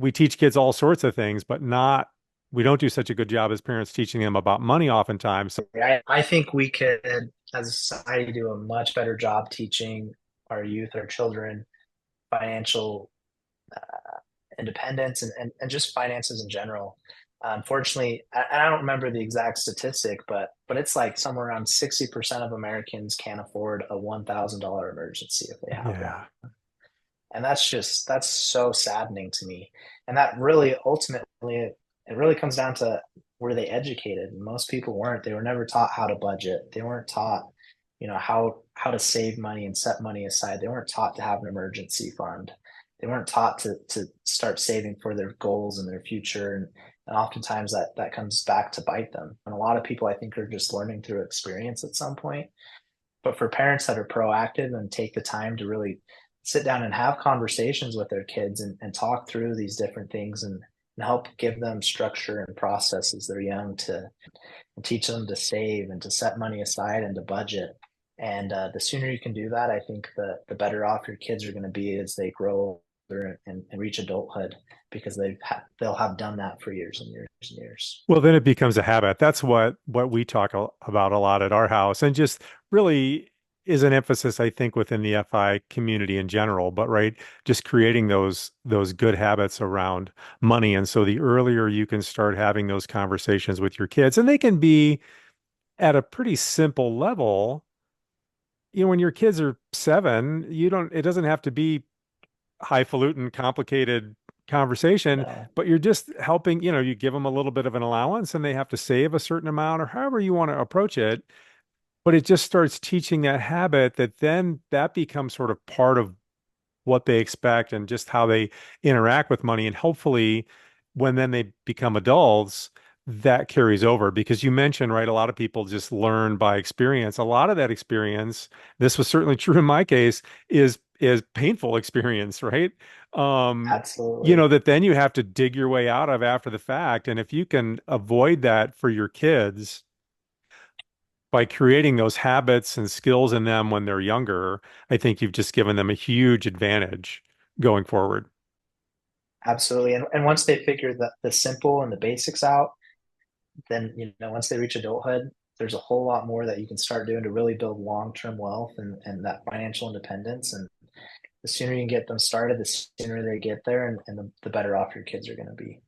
we teach kids all sorts of things, but not, we don't do such a good job as parents teaching them about money oftentimes. I think we could, as a society, do a much better job teaching our youth, our children, financial independence and just finances in general. Unfortunately, I don't remember the exact statistic, but it's like somewhere around 60% of Americans can't afford a $1,000 emergency if they have one. Yeah. And that's so saddening to me. And that really ultimately it really comes down to, were they educated? Most people weren't. They were never taught how to budget. They weren't taught, how to save money and set money aside. They weren't taught to have an emergency fund. They weren't taught to start saving for their goals and their future. And oftentimes that comes back to bite them. And a lot of people I think are just learning through experience at some point. But for parents that are proactive and take the time to really sit down and have conversations with their kids and talk through these different things and help give them structure and process as they're young to and teach them to save and to set money aside and to budget. And the sooner you can do that, I think the better off your kids are going to be as they grow older and reach adulthood, because they'll have done that for years and years and years. Well, then it becomes a habit. That's what we talk about a lot at our house, and just really is an emphasis, I think, within the FI community in general. But right, just creating those good habits around money, and so the earlier you can start having those conversations with your kids, and they can be at a pretty simple level. When your kids are 7, it doesn't have to be highfalutin, complicated conversation, No, but you're just helping, you give them a little bit of an allowance and they have to save a certain amount or however you want to approach it. But it just starts teaching that habit that then that becomes sort of part of what they expect and just how they interact with money. And hopefully, when then they become adults, that carries over because you mentioned, right, a lot of people just learn by experience. A lot of that experience, this was certainly true in my case, is painful experience, right? absolutely. That then you have to dig your way out of after the fact. And if you can avoid that for your kids by creating those habits and skills in them when they're younger, I think you've just given them a huge advantage going forward. Absolutely. And once they figure the simple and the basics out, then, once they reach adulthood, there's a whole lot more that you can start doing to really build long-term wealth and that financial independence. And the sooner you can get them started, the sooner they get there, and the better off your kids are going to be.